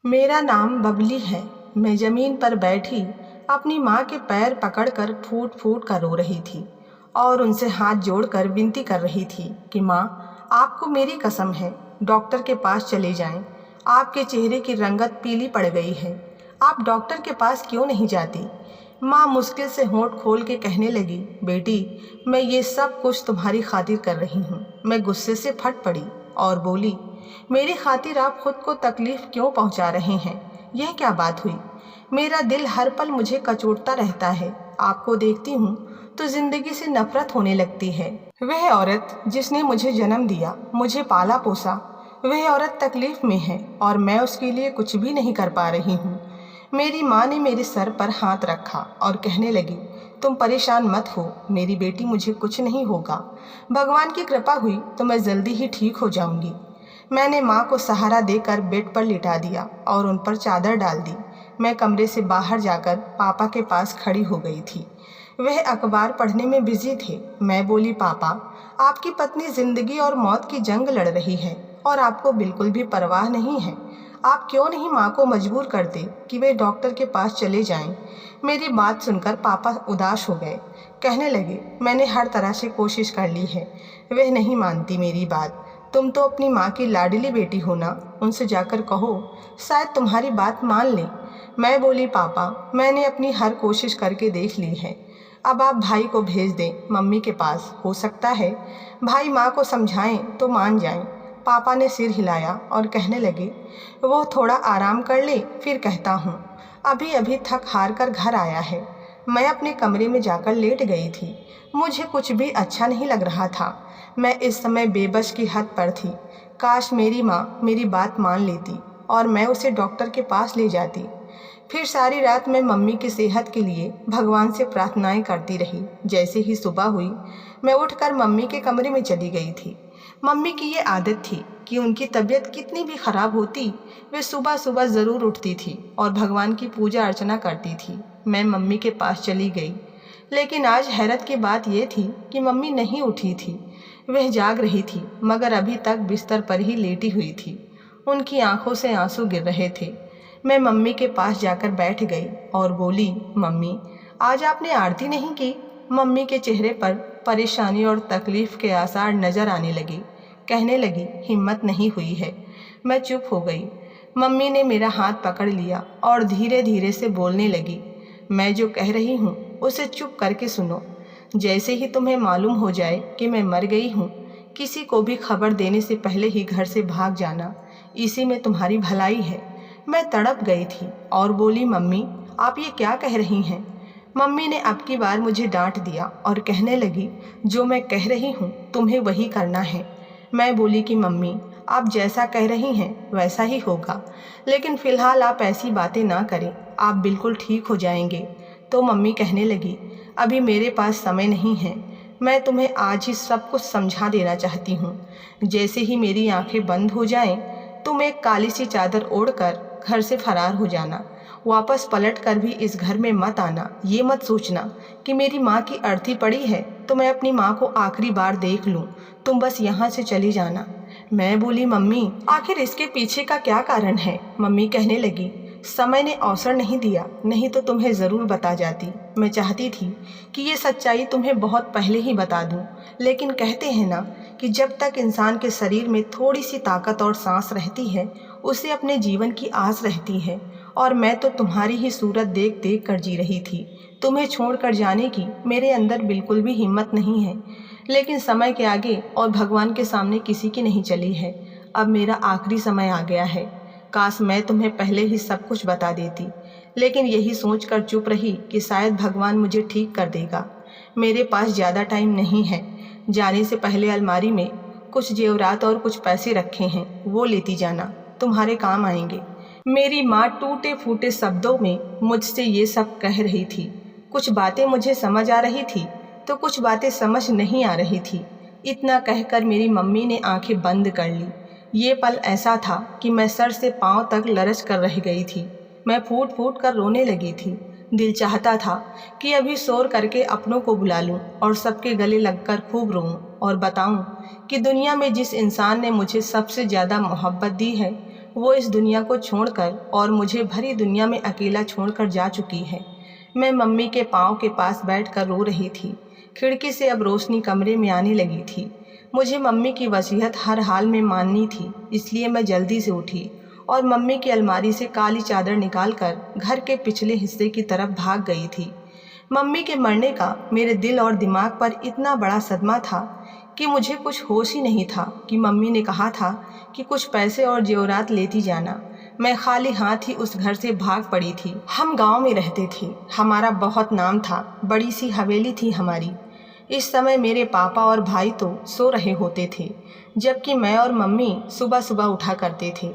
मेरा नाम बबली है। मैं ज़मीन पर बैठी अपनी माँ के पैर पकड़कर फूट फूट कर रो रही थी और उनसे हाथ जोड़कर विनती कर रही थी कि माँ, आपको मेरी कसम है, डॉक्टर के पास चले जाएं। आपके चेहरे की रंगत पीली पड़ गई है, आप डॉक्टर के पास क्यों नहीं जाती? माँ मुश्किल से होंठ खोल के कहने लगी, बेटी, मैं ये सब कुछ तुम्हारी खातिर कर रही हूँ। मैं गुस्से से फट पड़ी और बोली, मेरी खातिर आप खुद को तकलीफ क्यों पहुंचा रहे हैं? यह क्या बात हुई? मेरा दिल हर पल मुझे कचोटता रहता है। आपको देखती हूँ तो जिंदगी से नफरत होने लगती है। वह औरत जिसने मुझे जन्म दिया, मुझे पाला पोसा, वह औरत तकलीफ में है और मैं उसके लिए कुछ भी नहीं कर पा रही हूँ। मेरी माँ ने मेरे सर पर हाथ रखा और कहने लगी, तुम परेशान मत हो मेरी बेटी, मुझे कुछ नहीं होगा। भगवान की कृपा हुई तो मैं जल्दी ही ठीक हो जाऊंगी। मैंने माँ को सहारा देकर बेड पर लिटा दिया और उन पर चादर डाल दी। मैं कमरे से बाहर जाकर पापा के पास खड़ी हो गई थी। वह अखबार पढ़ने में बिजी थे। मैं बोली, पापा, आपकी पत्नी जिंदगी और मौत की जंग लड़ रही है और आपको बिल्कुल भी परवाह नहीं है। आप क्यों नहीं माँ को मजबूर करते कि वे डॉक्टर के पास चले जाएं? मेरी बात सुनकर पापा उदास हो गए। कहने लगे, मैंने हर तरह से कोशिश कर ली है, वह नहीं मानती मेरी बात। तुम तो अपनी माँ की लाडली बेटी हो ना, उनसे जाकर कहो, शायद तुम्हारी बात मान लें। मैं बोली, पापा, मैंने अपनी हर कोशिश करके देख ली है। अब आप भाई को भेज दें मम्मी के पास, हो सकता है भाई माँ को समझाएं तो मान जाएं। पापा ने सिर हिलाया और कहने लगे, वो थोड़ा आराम कर ले, फिर कहता हूँ। अभी अभी थक हार कर घर आया है। मैं अपने कमरे में जाकर लेट गई थी। मुझे कुछ भी अच्छा नहीं लग रहा था। मैं इस समय बेबस की हद पर थी। काश मेरी माँ मेरी बात मान लेती और मैं उसे डॉक्टर के पास ले जाती। फिर सारी रात मैं मम्मी की सेहत के लिए भगवान से प्रार्थनाएं करती रही। जैसे ही सुबह हुई, मैं उठकर मम्मी के कमरे में चली गई थी। मम्मी की ये आदत थी कि उनकी तबीयत कितनी भी खराब होती, वे सुबह सुबह ज़रूर उठती थी और भगवान की पूजा अर्चना करती थी। मैं मम्मी के पास चली गई, लेकिन आज हैरत की बात यह थी कि मम्मी नहीं उठी थी। वह जाग रही थी, मगर अभी तक बिस्तर पर ही लेटी हुई थी। उनकी आंखों से आंसू गिर रहे थे। मैं मम्मी के पास जाकर बैठ गई और बोली, मम्मी, आज आपने आरती नहीं की? मम्मी के चेहरे पर परेशानी और तकलीफ के आसार नजर आने लगे। कहने लगी, हिम्मत नहीं हुई है। मैं चुप हो गई। मम्मी ने मेरा हाथ पकड़ लिया और धीरे धीरे से बोलने लगी, मैं जो कह रही हूँ उसे चुप करके सुनो। जैसे ही तुम्हें मालूम हो जाए कि मैं मर गई हूँ, किसी को भी खबर देने से पहले ही घर से भाग जाना। इसी में तुम्हारी भलाई है। मैं तड़प गई थी और बोली, मम्मी, आप ये क्या कह रही हैं? मम्मी ने अब की बार मुझे डांट दिया और कहने लगी, जो मैं कह रही हूँ तुम्हें वही करना है। मैं बोली कि मम्मी, आप जैसा कह रही हैं वैसा ही होगा, लेकिन फ़िलहाल आप ऐसी बातें ना करें, आप बिल्कुल ठीक हो जाएंगे। तो मम्मी कहने लगी, अभी मेरे पास समय नहीं है। मैं तुम्हें आज ही सब कुछ समझा देना चाहती हूँ। जैसे ही मेरी आंखें बंद हो जाएं, तुम एक काली सी चादर ओढ़कर घर से फरार हो जाना। वापस पलट कर भी इस घर में मत आना। ये मत सोचना कि मेरी माँ की अर्थी पड़ी है तो मैं अपनी माँ को आखिरी बार देख लूँ। तुम बस यहाँ से चली जाना। मैं बोली, मम्मी, आखिर इसके पीछे का क्या कारण है? मम्मी कहने लगी, समय ने अवसर नहीं दिया, नहीं तो तुम्हें ज़रूर बता जाती। मैं चाहती थी कि ये सच्चाई तुम्हें बहुत पहले ही बता दूं, लेकिन कहते हैं ना कि जब तक इंसान के शरीर में थोड़ी सी ताकत और सांस रहती है, उसे अपने जीवन की आस रहती है। और मैं तो तुम्हारी ही सूरत देख देख कर जी रही थी। तुम्हें छोड़कर जाने की मेरे अंदर बिल्कुल भी हिम्मत नहीं है, लेकिन समय के आगे और भगवान के सामने किसी की नहीं चली है। अब मेरा आखिरी समय आ गया है। काश मैं तुम्हें पहले ही सब कुछ बता देती, लेकिन यही सोचकर चुप रही कि शायद भगवान मुझे ठीक कर देगा। मेरे पास ज़्यादा टाइम नहीं है। जाने से पहले अलमारी में कुछ जेवरात और कुछ पैसे रखे हैं, वो लेती जाना, तुम्हारे काम आएंगे। मेरी माँ टूटे फूटे शब्दों में मुझसे ये सब कह रही थी। कुछ बातें मुझे समझ आ रही थी तो कुछ बातें समझ नहीं आ रही थी। इतना कहकर मेरी मम्मी ने आंखें बंद कर ली। ये पल ऐसा था कि मैं सर से पांव तक लरच कर रह गई थी। मैं फूट फूट कर रोने लगी थी। दिल चाहता था कि अभी शोर करके अपनों को बुला लूं और सबके गले लगकर खूब रोऊं और बताऊं कि दुनिया में जिस इंसान ने मुझे सबसे ज़्यादा मोहब्बत दी है, वो इस दुनिया को छोड़कर और मुझे भरी दुनिया में अकेला छोड़कर जा चुकी है। मैं मम्मी के पाँव के पास बैठकर रो रही थी। खिड़की से अब रोशनी कमरे में आने लगी थी। मुझे मम्मी की वसीयत हर हाल में माननी थी, इसलिए मैं जल्दी से उठी और मम्मी की अलमारी से काली चादर निकालकर घर के पिछले हिस्से की तरफ भाग गई थी। मम्मी के मरने का मेरे दिल और दिमाग पर इतना बड़ा सदमा था कि मुझे कुछ होश ही नहीं था कि मम्मी ने कहा था कि कुछ पैसे और जेवरात लेती जाना। मैं खाली हाथ ही उस घर से भाग पड़ी थी। हम गांव में रहते थे, हमारा बहुत नाम था, बड़ी सी हवेली थी हमारी। इस समय मेरे पापा और भाई तो सो रहे होते थे, जबकि मैं और मम्मी सुबह सुबह उठा करते थे।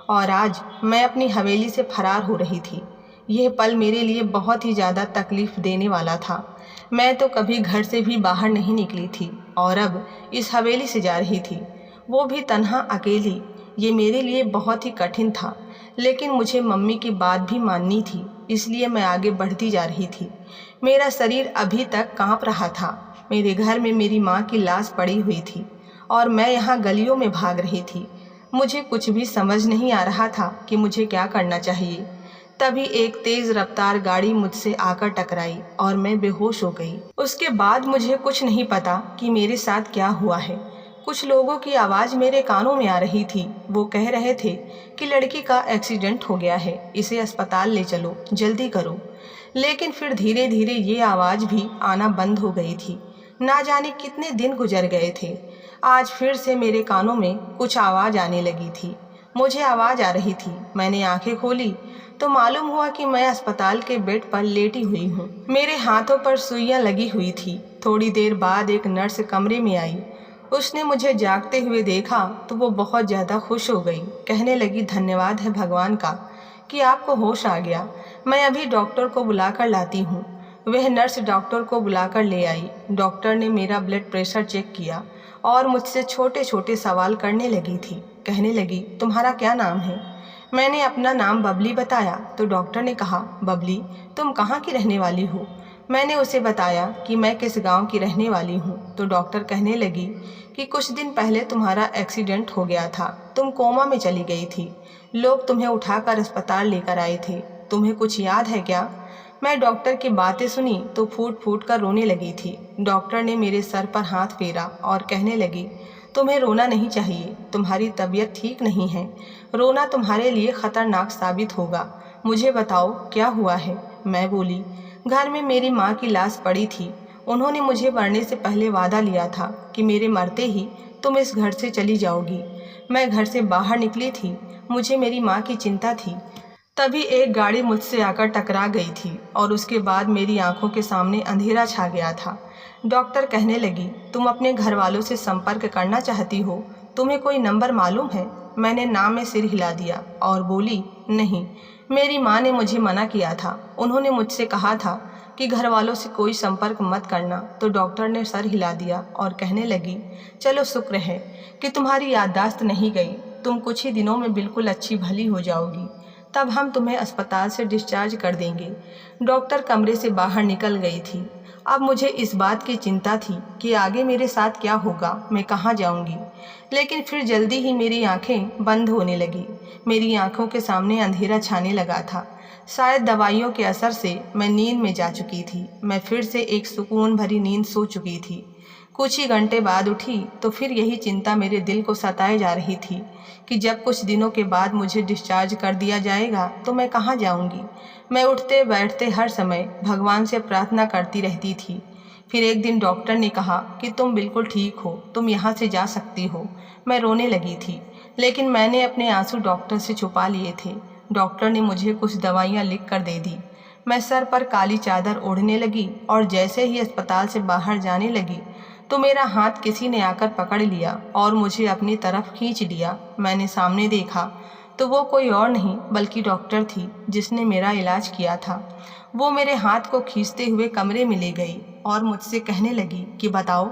और आज मैं अपनी हवेली से फरार हो रही थी। यह पल मेरे लिए बहुत ही ज़्यादा तकलीफ़ देने वाला था। मैं तो कभी घर से भी बाहर नहीं निकली थी और अब इस हवेली से जा रही थी, वो भी तन्हा अकेली। ये मेरे लिए बहुत ही कठिन था, लेकिन मुझे मम्मी की बात भी माननी थी, इसलिए मैं आगे बढ़ती जा रही थी। मेरा शरीर अभी तक काँप रहा था। मेरे घर में मेरी माँ की लाश पड़ी हुई थी और मैं यहाँ गलियों में भाग रही थी। मुझे कुछ भी समझ नहीं आ रहा था कि मुझे क्या करना चाहिए। तभी एक तेज रफ्तार गाड़ी मुझसे आकर टकराई और मैं बेहोश हो गई। उसके बाद मुझे कुछ नहीं पता कि मेरे साथ क्या हुआ है। कुछ लोगों की आवाज़ मेरे कानों में आ रही थी। वो कह रहे थे कि लड़की का एक्सीडेंट हो गया है, इसे अस्पताल ले चलो, जल्दी करो। लेकिन फिर धीरे धीरे ये आवाज़ भी आना बंद हो गई थी। ना जाने कितने दिन गुजर गए थे। आज फिर से मेरे कानों में कुछ आवाज़ आने लगी थी। मुझे आवाज़ आ रही थी। मैंने आंखें खोली तो मालूम हुआ कि मैं अस्पताल के बेड पर लेटी हुई हूँ। मेरे हाथों पर सुइयां लगी हुई थी। थोड़ी देर बाद एक नर्स कमरे में आई। उसने मुझे जागते हुए देखा तो वो बहुत ज़्यादा खुश हो गई। कहने लगी, धन्यवाद है भगवान का कि आपको होश आ गया। मैं अभी डॉक्टर को बुलाकर लाती हूँ। वह नर्स डॉक्टर को बुलाकर ले आई। डॉक्टर ने मेरा ब्लड प्रेशर चेक किया और मुझसे छोटे छोटे सवाल करने लगी थी। कहने लगी, तुम्हारा क्या नाम है? मैंने अपना नाम बबली बताया तो डॉक्टर ने कहा, बबली तुम कहाँ की रहने वाली हो? मैंने उसे बताया कि मैं किस गांव की रहने वाली हूँ तो डॉक्टर कहने लगी कि कुछ दिन पहले तुम्हारा एक्सीडेंट हो गया था, तुम कोमा में चली गई थी, लोग तुम्हें उठाकर अस्पताल लेकर आए थे, तुम्हें कुछ याद है क्या? मैं डॉक्टर की बातें सुनी तो फूट फूट कर रोने लगी थी। डॉक्टर ने मेरे सर पर हाथ फेरा और कहने लगी, तुम्हें रोना नहीं चाहिए, तुम्हारी तबीयत ठीक नहीं है, रोना तुम्हारे लिए खतरनाक साबित होगा। मुझे बताओ क्या हुआ है? मैं बोली, घर में मेरी माँ की लाश पड़ी थी। उन्होंने मुझे मरने से पहले वादा लिया था कि मेरे मरते ही तुम इस घर से चली जाओगी। मैं घर से बाहर निकली थी, मुझे मेरी माँ की चिंता थी। तभी एक गाड़ी मुझसे आकर टकरा गई थी और उसके बाद मेरी आंखों के सामने अंधेरा छा गया था। डॉक्टर कहने लगी, तुम अपने घर वालों से संपर्क करना चाहती हो, तुम्हें कोई नंबर मालूम है? मैंने नाम में सिर हिला दिया और बोली, नहीं, मेरी माँ ने मुझे मना किया था, उन्होंने मुझसे कहा था कि घर वालों से कोई संपर्क मत करना। तो डॉक्टर ने सर हिला दिया और कहने लगी, चलो शुक्र है कि तुम्हारी याददाश्त नहीं गई, तुम कुछ ही दिनों में बिल्कुल अच्छी भली हो जाओगी, तब हम तुम्हें अस्पताल से डिस्चार्ज कर देंगे। डॉक्टर कमरे से बाहर निकल गई थी। अब मुझे इस बात की चिंता थी कि आगे मेरे साथ क्या होगा, मैं कहाँ जाऊंगी। लेकिन फिर जल्दी ही मेरी आंखें बंद होने लगी। मेरी आंखों के सामने अंधेरा छाने लगा था। शायद दवाइयों के असर से मैं नींद में जा चुकी थी। मैं फिर से एक सुकून भरी नींद सो चुकी थी। कुछ ही घंटे बाद उठी तो फिर यही चिंता मेरे दिल को सताए जा रही थी कि जब कुछ दिनों के बाद मुझे डिस्चार्ज कर दिया जाएगा तो मैं कहाँ जाऊंगी। मैं उठते बैठते हर समय भगवान से प्रार्थना करती रहती थी। फिर एक दिन डॉक्टर ने कहा कि तुम बिल्कुल ठीक हो, तुम यहाँ से जा सकती हो। मैं रोने लगी थी, लेकिन मैंने अपने आंसू डॉक्टर से छुपा लिए थे। डॉक्टर ने मुझे कुछ दवाइयाँ लिख कर दे दी। मैं सर पर काली चादर ओढ़ने लगी और जैसे ही अस्पताल से बाहर जाने लगी तो मेरा हाथ किसी ने आकर पकड़ लिया और मुझे अपनी तरफ खींच लिया। मैंने सामने देखा तो वो कोई और नहीं बल्कि डॉक्टर थी जिसने मेरा इलाज किया था। वो मेरे हाथ को खींचते हुए कमरे में ले गई और मुझसे कहने लगी कि बताओ,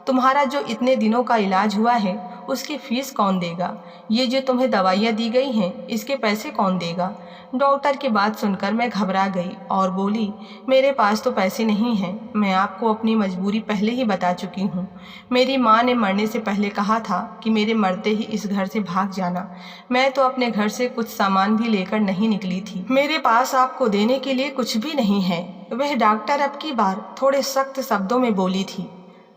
तुम्हारा जो इतने दिनों का इलाज हुआ है उसकी फीस कौन देगा? ये जो तुम्हें दवाइयाँ दी गई हैं, इसके पैसे कौन देगा? डॉक्टर की बात सुनकर मैं घबरा गई और बोली, मेरे पास तो पैसे नहीं हैं। मैं आपको अपनी मजबूरी पहले ही बता चुकी हूँ। मेरी माँ ने मरने से पहले कहा था कि मेरे मरते ही इस घर से भाग जाना। मैं तो अपने घर से कुछ सामान भी लेकर नहीं निकली थी। मेरे पास आपको देने के लिए कुछ भी नहीं है। वह डॉक्टर अब की बार थोड़े सख्त शब्दों में बोली थी।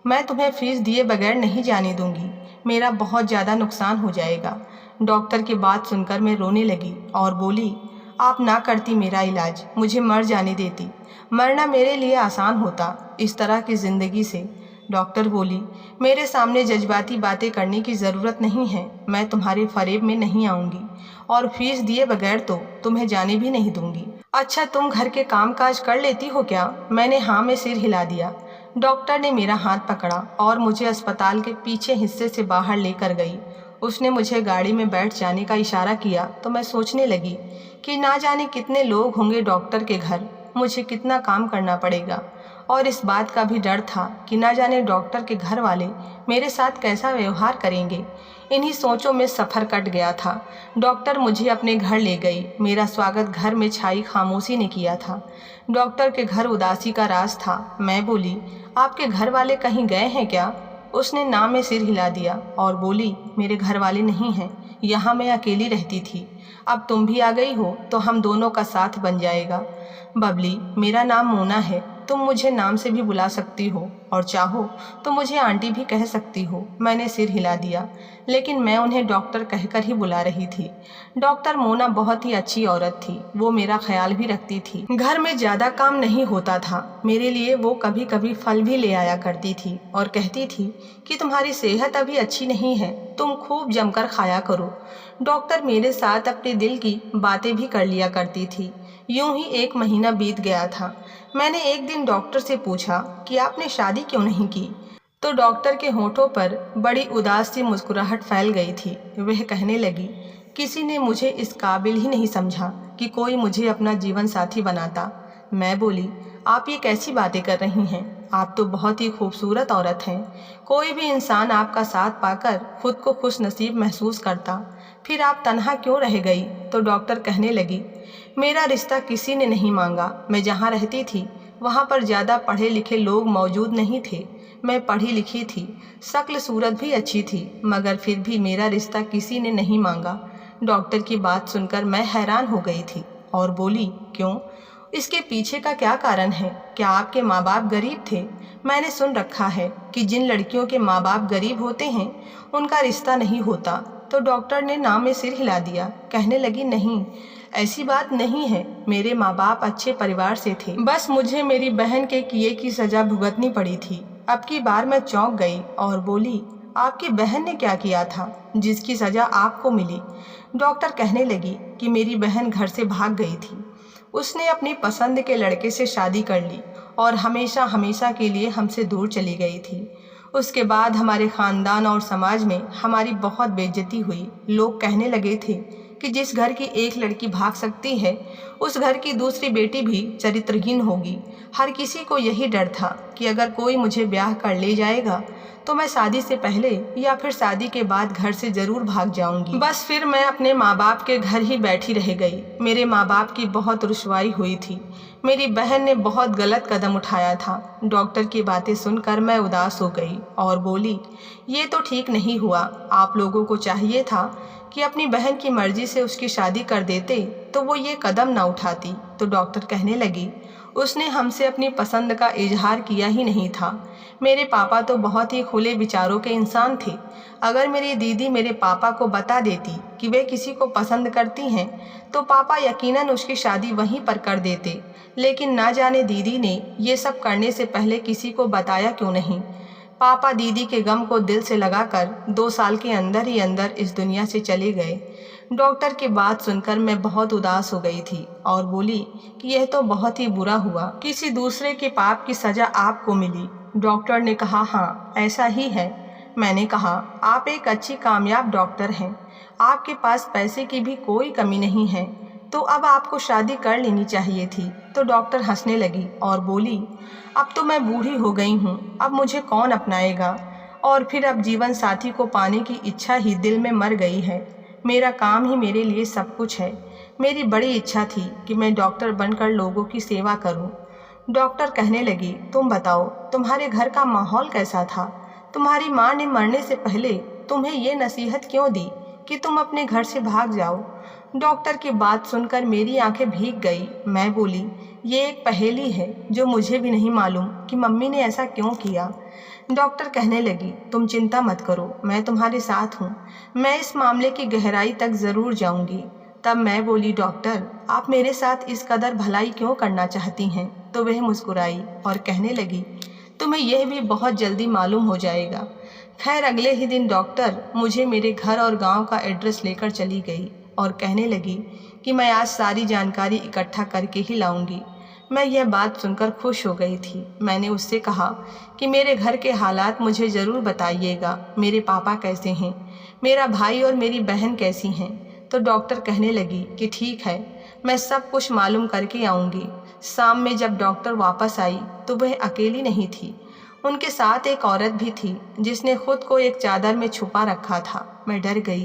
मैं तुम्हें फीस दिए बगैर नहीं जाने दूंगी। मेरा बहुत ज़्यादा नुकसान हो जाएगा। डॉक्टर की बात सुनकर मैं रोने लगी और बोली, आप ना करती मेरा इलाज, मुझे मर जाने देती। मरना मेरे लिए आसान होता इस तरह की ज़िंदगी से। डॉक्टर बोली, मेरे सामने जज्बाती बातें करने की ज़रूरत नहीं है। मैं तुम्हारे फरेब में नहीं आऊँगी और फीस दिए बगैर तो तुम्हें जाने भी नहीं दूंगी। अच्छा, तुम घर के काम काज कर लेती हो क्या? मैंने हाँ में सिर हिला दिया। डॉक्टर ने मेरा हाथ पकड़ा और मुझे अस्पताल के पीछे हिस्से से बाहर लेकर गई। उसने मुझे गाड़ी में बैठ जाने का इशारा किया तो मैं सोचने लगी कि ना जाने कितने लोग होंगे डॉक्टर के घर, मुझे कितना काम करना पड़ेगा। और इस बात का भी डर था कि ना जाने डॉक्टर के घर वाले मेरे साथ कैसा व्यवहार करेंगे। इन्हीं सोचों में सफ़र कट गया था। डॉक्टर मुझे अपने घर ले गई। मेरा स्वागत घर में छाई खामोशी ने किया था। डॉक्टर के घर उदासी का राज था। मैं बोली, आपके घर वाले कहीं गए हैं क्या? उसने ना में सिर हिला दिया और बोली, मेरे घर वाले नहीं हैं, यहाँ मैं अकेली रहती थी। अब तुम भी आ गई हो तो हम दोनों का साथ बन जाएगा। बबली, मेरा नाम मोना है। तुम मुझे नाम से भी बुला सकती हो और चाहो तो मुझे आंटी भी कह सकती हो। मैंने सिर हिला दिया, लेकिन मैं उन्हें डॉक्टर कहकर ही बुला रही थी। डॉक्टर मोना बहुत ही अच्छी औरत थी। वो मेरा ख्याल भी रखती थी। घर में ज़्यादा काम नहीं होता था। मेरे लिए वो कभी कभी फल भी ले आया करती थी और कहती थी कि तुम्हारी सेहत अभी अच्छी नहीं है, तुम खूब जमकर खाया करो। डॉक्टर मेरे साथ अपने दिल की बातें भी कर लिया करती थी। यूं ही 1 महीना बीत गया था। मैंने एक दिन डॉक्टर से पूछा कि आपने शादी क्यों नहीं की? तो डॉक्टर के होठों पर बड़ी उदास सी मुस्कुराहट फैल गई थी। वह कहने लगी, किसी ने मुझे इस काबिल ही नहीं समझा कि कोई मुझे अपना जीवन साथी बनाता। मैं बोली, आप ये कैसी बातें कर रही हैं? आप तो बहुत ही खूबसूरत औरत हैं। कोई भी इंसान आपका साथ पाकर खुद को खुश नसीब महसूस करता। फिर आप तन्हा क्यों रह गई? तो डॉक्टर कहने लगी, मेरा रिश्ता किसी ने नहीं मांगा। मैं जहाँ रहती थी वहाँ पर ज़्यादा पढ़े लिखे लोग मौजूद नहीं थे। मैं पढ़ी लिखी थी, शक्ल सूरत भी अच्छी थी, मगर फिर भी मेरा रिश्ता किसी ने नहीं मांगा। डॉक्टर की बात सुनकर मैं हैरान हो गई थी और बोली, क्यों? इसके पीछे का क्या कारण है? क्या आपके माँ बाप गरीब थे? मैंने सुन रखा है कि जिन लड़कियों के माँ बाप गरीब होते हैं उनका रिश्ता नहीं होता। तो डॉक्टर ने ना में सिर हिला दिया। कहने लगी, नहीं, ऐसी बात नहीं है। मेरे माँ बाप अच्छे परिवार से थे, बस मुझे मेरी बहन के किए की सज़ा भुगतनी पड़ी थी। अब की बार मैं चौंक गई और बोली, आपकी बहन ने क्या किया था जिसकी सज़ा आपको मिली? डॉक्टर कहने लगी कि मेरी बहन घर से भाग गई थी। उसने अपनी पसंद के लड़के से शादी कर ली और हमेशा हमेशा के लिए हमसे दूर चली गई थी। उसके बाद हमारे ख़ानदान और समाज में हमारी बहुत बेइज्जती हुई। लोग कहने लगे थे कि जिस घर की एक लड़की भाग सकती है उस घर की दूसरी बेटी भी चरित्रहीन होगी। हर किसी को यही डर था कि अगर कोई मुझे ब्याह कर ले जाएगा तो मैं शादी से पहले या फिर शादी के बाद घर से ज़रूर भाग जाऊंगी। बस फिर मैं अपने माँ बाप के घर ही बैठी रह गई। मेरे माँ बाप की बहुत रुसवाई हुई थी। मेरी बहन ने बहुत गलत कदम उठाया था। डॉक्टर की बातें सुनकर मैं उदास हो गई और बोली, ये तो ठीक नहीं हुआ। आप लोगों को चाहिए था कि अपनी बहन की मर्जी से उसकी शादी कर देते तो वो ये कदम ना उठाती। तो डॉक्टर कहने लगी, उसने हमसे अपनी पसंद का इजहार किया ही नहीं था। मेरे पापा तो बहुत ही खुले विचारों के इंसान थे। अगर मेरी दीदी मेरे पापा को बता देती कि वे किसी को पसंद करती हैं तो पापा यकीनन उसकी शादी वहीं पर कर देते। लेकिन ना जाने दीदी ने ये सब करने से पहले किसी को बताया क्यों नहीं। पापा दीदी के गम को दिल से लगाकर 2 साल के अंदर ही अंदर इस दुनिया से चले गए। डॉक्टर की बात सुनकर मैं बहुत उदास हो गई थी और बोली कि यह तो बहुत ही बुरा हुआ, किसी दूसरे के पाप की सज़ा आपको मिली। डॉक्टर ने कहा, हाँ ऐसा ही है। मैंने कहा, आप एक अच्छी कामयाब डॉक्टर हैं, आपके पास पैसे की भी कोई कमी नहीं है, तो अब आपको शादी कर लेनी चाहिए थी। तो डॉक्टर हंसने लगी और बोली, अब तो मैं बूढ़ी हो गई हूँ, अब मुझे कौन अपनाएगा? और फिर अब जीवन साथी को पाने की इच्छा ही दिल में मर गई है। मेरा काम ही मेरे लिए सब कुछ है। मेरी बड़ी इच्छा थी कि मैं डॉक्टर बनकर लोगों की सेवा करूं। डॉक्टर कहने लगी, तुम बताओ, तुम्हारे घर का माहौल कैसा था? तुम्हारी माँ ने मरने से पहले तुम्हें ये नसीहत क्यों दी कि तुम अपने घर से भाग जाओ? डॉक्टर की बात सुनकर मेरी आंखें भीग गई। मैं बोली, ये एक पहेली है जो मुझे भी नहीं मालूम कि मम्मी ने ऐसा क्यों किया। डॉक्टर कहने लगी, तुम चिंता मत करो, मैं तुम्हारे साथ हूँ। मैं इस मामले की गहराई तक ज़रूर जाऊँगी। तब मैं बोली, डॉक्टर, आप मेरे साथ इस कदर भलाई क्यों करना चाहती हैं? तो वह मुस्कुराई और कहने लगी, तुम्हें यह भी बहुत जल्दी मालूम हो जाएगा। खैर, अगले ही दिन डॉक्टर मुझे मेरे घर और गांव का एड्रेस लेकर चली गई और कहने लगी कि मैं आज सारी जानकारी इकट्ठा करके ही लाऊंगी। मैं यह बात सुनकर खुश हो गई थी। मैंने उससे कहा कि मेरे घर के हालात मुझे ज़रूर बताइएगा। मेरे पापा कैसे हैं, मेरा भाई और मेरी बहन कैसी हैं? तो डॉक्टर कहने लगी कि ठीक है, मैं सब कुछ मालूम करके आऊँगी। शाम में जब डॉक्टर वापस आई तो वह अकेली नहीं थी। उनके साथ एक औरत भी थी जिसने खुद को एक चादर में छुपा रखा था। मैं डर गई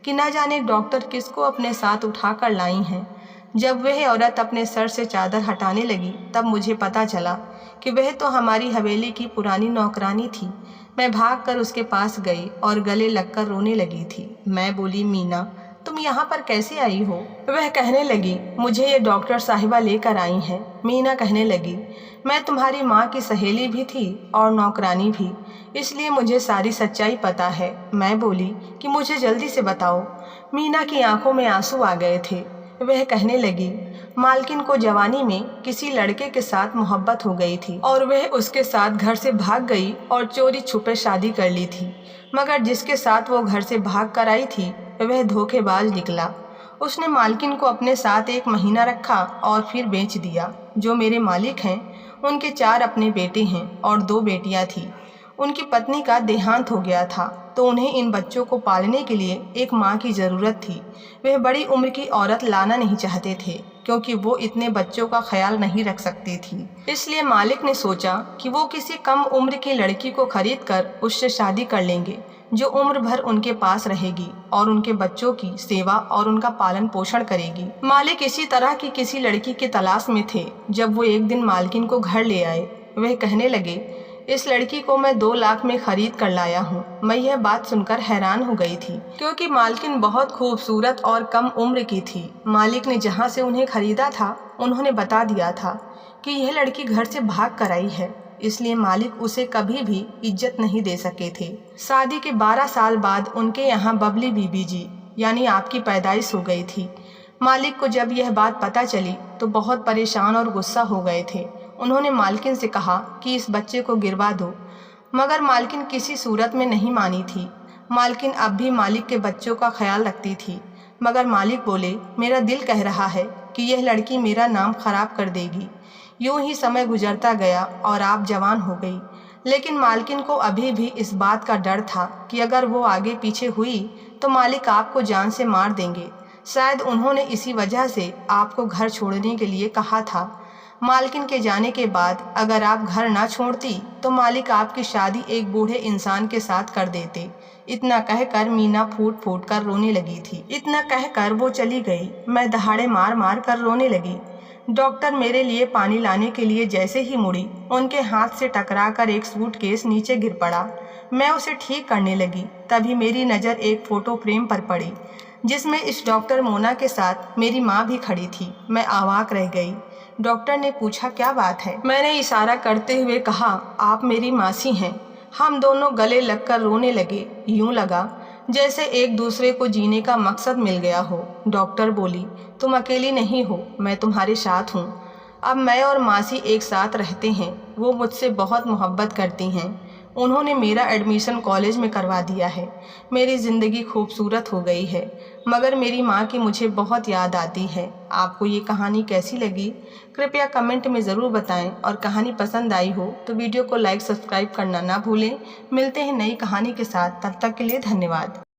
कि न जाने डॉक्टर किसको अपने साथ उठाकर लाई हैं। जब वह औरत अपने सर से चादर हटाने लगी तब मुझे पता चला कि वह तो हमारी हवेली की पुरानी नौकरानी थी। मैं भागकर उसके पास गई और गले लगकर रोने लगी थी। मैं बोली, मीना, तुम यहाँ पर कैसे आई हो? वह कहने लगी, मुझे ये डॉक्टर साहिबा लेकर आई हैं। मीना कहने लगी, मैं तुम्हारी माँ की सहेली भी थी और नौकरानी भी, इसलिए मुझे सारी सच्चाई पता है। मैं बोली कि मुझे जल्दी से बताओ। मीना की आंखों में आंसू आ गए थे। वह कहने लगी, मालकिन को जवानी में किसी लड़के के साथ मोहब्बत हो गई थी और वह उसके साथ घर से भाग गई और चोरी छुपे शादी कर ली थी। मगर जिसके साथ वो घर से भाग कर आई थी वह धोखेबाज निकला। उसने मालकिन को अपने साथ 1 महीना रखा और फिर बेच दिया। जो मेरे मालिक हैं उनके 4 अपने बेटे हैं और 2 बेटियां थी। उनकी पत्नी का देहांत हो गया था तो उन्हें इन बच्चों को पालने के लिए एक माँ की ज़रूरत थी। वह बड़ी उम्र की औरत लाना नहीं चाहते थे क्योंकि वो इतने बच्चों का ख्याल नहीं रख सकती थी। इसलिए मालिक ने सोचा कि वो किसी कम उम्र की लड़की को खरीद कर उससे शादी कर लेंगे जो उम्र भर उनके पास रहेगी और उनके बच्चों की सेवा और उनका पालन पोषण करेगी। मालिक इसी तरह की किसी लड़की की तलाश में थे जब वो एक दिन मालकिन को घर ले आए। वह कहने लगे, इस लड़की को मैं 2 लाख में खरीद कर लाया हूँ। मैं यह बात सुनकर हैरान हो गई थी क्योंकि मालकिन बहुत खूबसूरत और कम उम्र की थी। मालिक ने जहाँ से उन्हें खरीदा था उन्होंने बता दिया था कि यह लड़की घर से भाग कर आई है, इसलिए मालिक उसे कभी भी इज्जत नहीं दे सके थे। शादी के 12 साल बाद उनके यहाँ बबली बीबी जी यानी आपकी पैदाइश हो गई थी। मालिक को जब यह बात पता चली तो बहुत परेशान और गुस्सा हो गए थे। उन्होंने मालकिन से कहा कि इस बच्चे को गिरवा दो, मगर मालकिन किसी सूरत में नहीं मानी थी। मालकिन अब भी मालिक के बच्चों का ख्याल रखती थी, मगर मालिक बोले, मेरा दिल कह रहा है कि यह लड़की मेरा नाम खराब कर देगी। यूं ही समय गुजरता गया और आप जवान हो गई, लेकिन मालकिन को अभी भी इस बात का डर था कि अगर वो आगे पीछे हुई तो मालिक आपको जान से मार देंगे। शायद उन्होंने इसी वजह से आपको घर छोड़ने के लिए कहा था। मालकिन के जाने के बाद अगर आप घर ना छोड़ती तो मालिक आपकी शादी एक बूढ़े इंसान के साथ कर देते। इतना कहकर मीना फूट फूट कर रोने लगी थी। इतना कहकर वो चली गई। मैं दहाड़े मार मार कर रोने लगी। डॉक्टर मेरे लिए पानी लाने के लिए जैसे ही मुड़ी, उनके हाथ से टकराकर एक सूटकेस नीचे गिर पड़ा। मैं उसे ठीक करने लगी, तभी मेरी नज़र एक फ़ोटो फ्रेम पर पड़ी जिसमें इस डॉक्टर मोना के साथ मेरी माँ भी खड़ी थी। मैं अवाक रह गई। डॉक्टर ने पूछा, क्या बात है? मैंने इशारा करते हुए कहा, आप मेरी मासी हैं। हम दोनों गले लगकर रोने लगे। यूं लगा जैसे एक दूसरे को जीने का मकसद मिल गया हो। डॉक्टर बोली, तुम अकेली नहीं हो, मैं तुम्हारे साथ हूँ। अब मैं और मासी एक साथ रहते हैं। वो मुझसे बहुत मोहब्बत करती हैं। उन्होंने मेरा एडमिशन कॉलेज में करवा दिया है। मेरी ज़िंदगी खूबसूरत हो गई है, मगर मेरी माँ की मुझे बहुत याद आती है। आपको ये कहानी कैसी लगी कृपया कमेंट में ज़रूर बताएं और कहानी पसंद आई हो तो वीडियो को लाइक सब्सक्राइब करना ना भूलें। मिलते हैं नई कहानी के साथ, तब तक के लिए धन्यवाद।